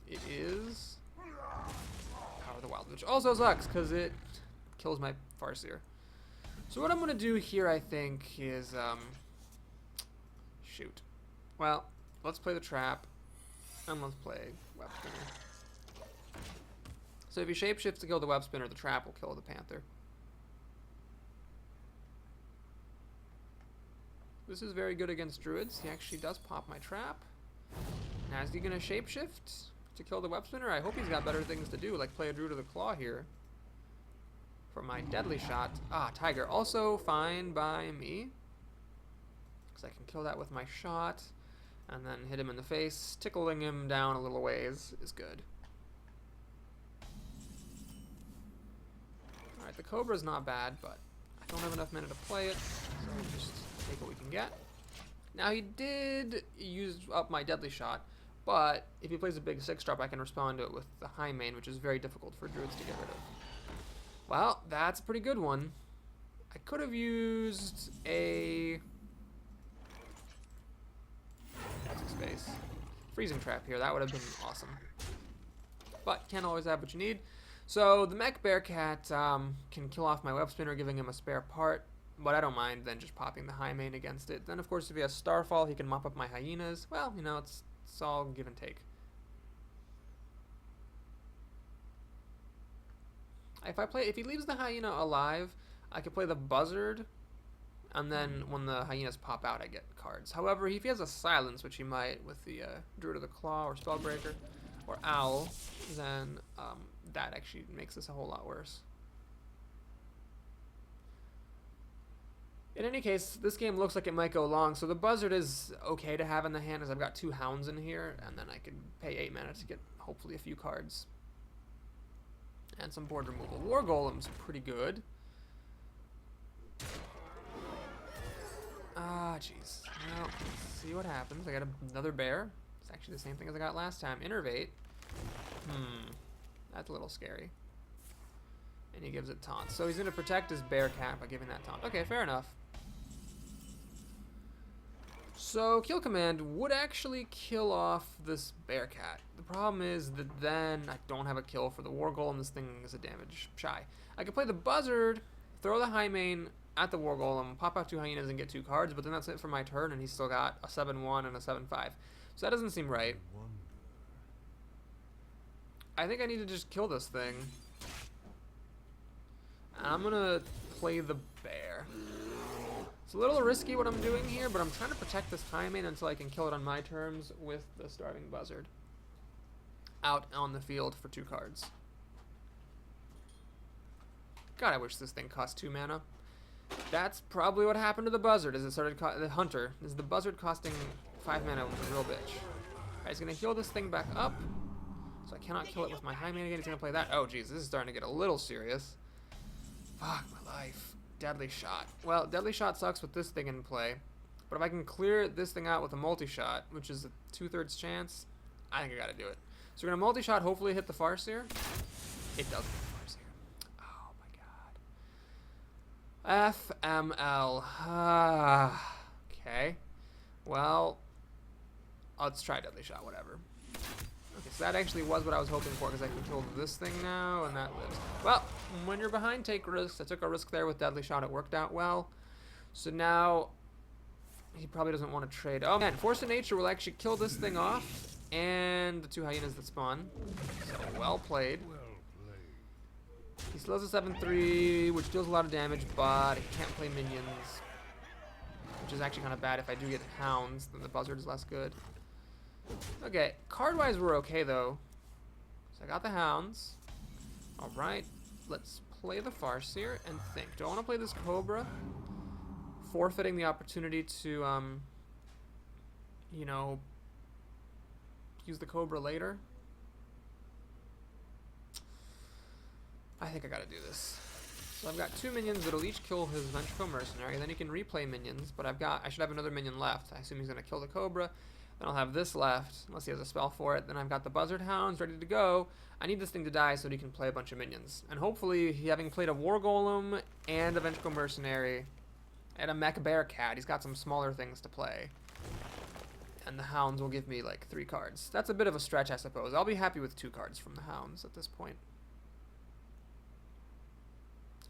It is Power of the Wild, which also sucks because it kills my Farseer. So what I'm going to do here, I think, is, shoot. Well, let's play the Trap, and let's play Web Spinner. So if he shapeshifts to kill the Web Spinner, the Trap will kill the Panther. This is very good against Druids. He actually does pop my Trap. Now, is he going to shapeshift to kill the Web Spinner? I hope he's got better things to do, like play a Druid of the Claw here for my Deadly Shot. Ah, Tiger. Also fine by me, because I can kill that with my shot and then hit him in the face. Tickling him down a little ways is good. Alright, the Cobra's not bad, but I don't have enough mana to play it, so we'll just take what we can get. Now, he did use up my Deadly Shot, but if he plays a big 6-drop, I can respond to it with the High Main, which is very difficult for Druids to get rid of. Well, that's a pretty good one. I could have used a... what's his face? Freezing Trap here. That would have been awesome. But can't always have what you need. So the Mech Bearcat can kill off my Web Spinner, giving him a spare part. But I don't mind then just popping the High Main against it. Then, of course, if he has Starfall, he can mop up my Hyenas. Well, you know, it's all give and take. If he leaves the Hyena alive, I could play the Buzzard, and then when the Hyenas pop out, I get cards. However, if he has a Silence, which he might with the Druid of the Claw or Spellbreaker or Owl, then that actually makes this a whole lot worse. In any case, this game looks like it might go long, so the buzzard is okay to have in the hand as I've got 2 hounds in here, and then I can pay 8 mana to get hopefully a few cards. And some board removal. War Golem's pretty good. Ah, jeez. Well, let's see what happens. I got another bear. It's actually the same thing as I got last time. Innervate. That's a little scary. And he gives it taunt. So he's going to protect his bear cat by giving that taunt. Okay, fair enough. So kill command would actually kill off this bear cat. The problem is that then I don't have a kill for the war golem. This thing is a damage shy. I could play the buzzard, throw the high main at the war golem, pop out 2 hyenas and get 2 cards, but then that's it for my turn, and he's still got a 7/1 and a 7/5. So that doesn't seem right. I think I need to just kill this thing. And I'm gonna play the bear. It's a little risky what I'm doing here, but I'm trying to protect this high main until I can kill it on my terms with the starving buzzard. Out on the field for 2 cards. God, I wish this thing cost 2 mana. That's probably what happened to the buzzard, is it started the hunter. Is the buzzard costing 5 mana was a real bitch. Alright, he's gonna heal this thing back up. So I cannot kill it with my high main again. He's gonna play that. Oh jeez, this is starting to get a little serious. Fuck my life. Deadly shot. Well, deadly shot sucks with this thing in play. But if I can clear this thing out with a multi-shot, which is a 2/3 chance, I think I gotta do it. So we're gonna multi-shot, hopefully hit the Farseer. It doesn't hit the Farseer. Oh my god. FML. Okay. Well, let's try deadly shot, whatever. Okay, so that actually was what I was hoping for, because I controlled this thing now, and that lives. Well, when you're behind, take risks. I took a risk there with deadly shot. It worked out well. So now he probably doesn't want to trade. Oh man, Force of Nature will actually kill this thing off, and the 2 hyenas that spawn. So well played. He slows a 7/3, which deals a lot of damage, but he can't play minions, which is actually kind of bad. If I do get hounds, then the buzzard is less good. Okay, card-wise we're okay though. So I got the hounds. Alright, let's play the Farseer and think. Do I want to play this Cobra? Forfeiting the opportunity to, you know, use the Cobra later? I think I gotta do this. So I've got 2 minions that'll each kill his Ventricle Mercenary, then he can replay minions, but I should have another minion left. I assume he's gonna kill the Cobra. Then I'll have this left, unless he has a spell for it. Then I've got the Buzzard Hounds ready to go. I need this thing to die so that he can play a bunch of minions. And hopefully, having played a War Golem and a Ventricle Mercenary and a Mech Bear Cat, he's got some smaller things to play. And the Hounds will give me like 3 cards. That's a bit of a stretch, I suppose. I'll be happy with 2 cards from the Hounds at this point.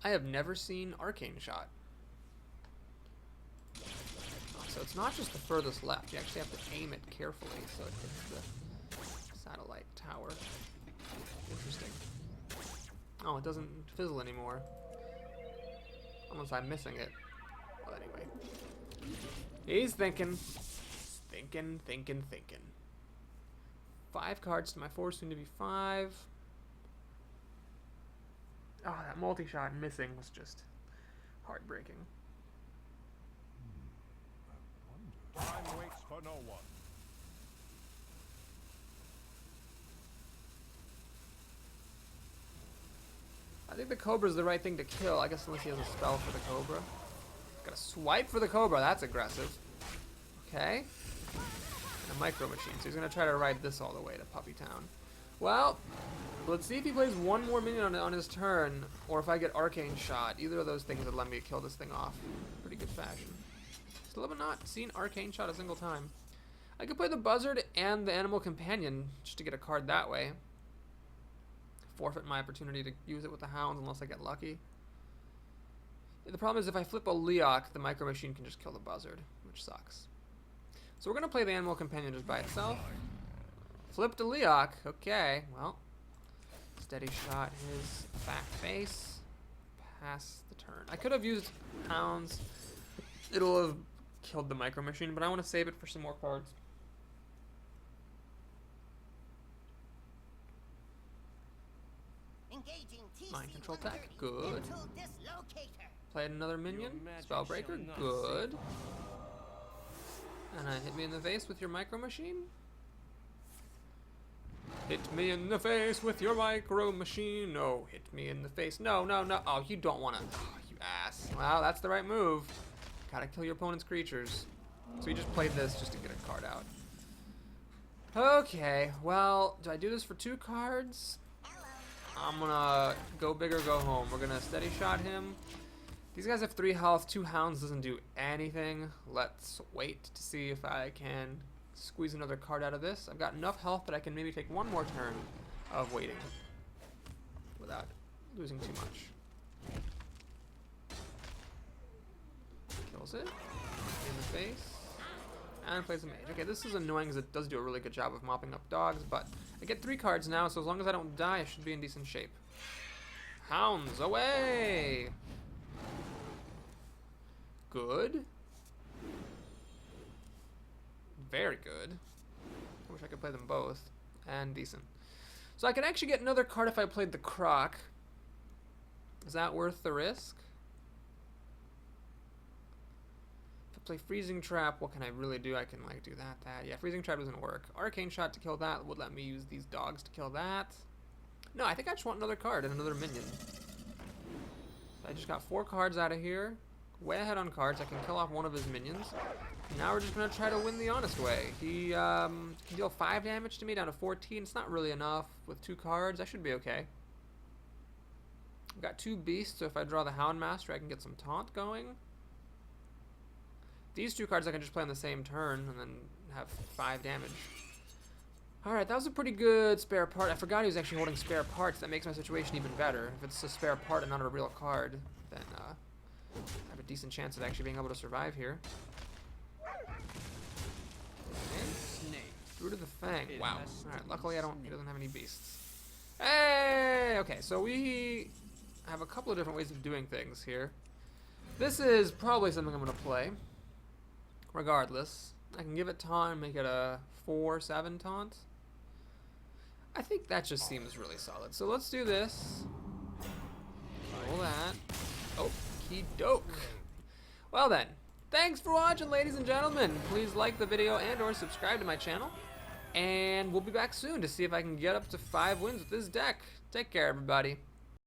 I have never seen Arcane Shot. So it's not just the furthest left. You actually have to aim it carefully so it hits the satellite tower. Interesting. Oh, it doesn't fizzle anymore. Unless I'm missing it. Well, anyway. He's thinking. Thinking. 5 cards to my 4, soon to be 5. Oh, that multi-shot missing was just heartbreaking. Time waits for no one. I think the Cobra's the right thing to kill. I guess unless he has a spell for the Cobra. Got a swipe for the Cobra. That's aggressive. Okay. And a Micro Machine. So he's going to try to ride this all the way to Puppy Town. Well, let's see if he plays 1 more minion on his turn, or if I get Arcane Shot. Either of those things would let me kill this thing off in pretty good fashion. Still have not seen Arcane Shot a single time. I could play the Buzzard and the Animal Companion just to get a card that way. Forfeit my opportunity to use it with the Hounds unless I get lucky. The problem is if I flip a Leok, the Micro Machine can just kill the Buzzard, which sucks. So we're going to play the Animal Companion just by itself. Flipped a Leok. Okay, well. Steady shot his back face. Pass the turn. I could have used Hounds. It'll have killed the Micro Machine, but I want to save it for some more cards. Mind control tech. Good. Played another minion. magic Spellbreaker, shall not good. And hit me in the face with your micro machine. Hit me in the face with your micro machine. No, hit me in the face. No, no, no. Oh, you don't want to. Oh, you ass. Well, that's the right move. Gotta kill your opponent's creatures. So we just played this just to get a card out. Okay, well, do I do this for 2 cards? I'm gonna go big or go home. We're gonna steady shot him. These guys have 3 health. 2 hounds doesn't do anything. Let's wait to see if I can squeeze another card out of this. I've got enough health that I can maybe take 1 more turn of waiting without losing too much. Kills it. In the face. And plays a mage. Okay, this is annoying because it does do a really good job of mopping up dogs, but I get 3 cards now, so as long as I don't die, I should be in decent shape. Hounds away! Good. Very good. I wish I could play them both. And decent. So I could actually get another card if I played the Croc. Is that worth the risk? If I play Freezing Trap, what can I really do? I can like do that. Yeah, Freezing Trap doesn't work. Arcane Shot to kill that would let me use these dogs to kill that. No, I think I just want another card and another minion. So I just got 4 cards out of here. Way ahead on cards. I can kill off one of his minions. Now we're just going to try to win the honest way. He can deal 5 damage to me down to 14. It's not really enough. With 2 cards, I should be okay. I've got 2 beasts, so if I draw the Houndmaster, I can get some taunt going. These 2 cards I can just play on the same turn and then have 5 damage. Alright, that was a pretty good spare part. I forgot he was actually holding spare parts. That makes my situation even better. If it's a spare part and not a real card, then I have a decent chance of actually being able to survive here. Snake. Root of the Fang. Wow. Alright, luckily he doesn't have any beasts. Hey! Okay, so we have a couple of different ways of doing things here. This is probably something I'm going to play. Regardless. I can give it taunt and make it a 4/7 taunt. I think that just seems really solid. So let's do this. Roll that. Okie doke. Well then, thanks for watching, ladies and gentlemen. Please like the video and or subscribe to my channel. And we'll be back soon to see if I can get up to 5 wins with this deck. Take care, everybody.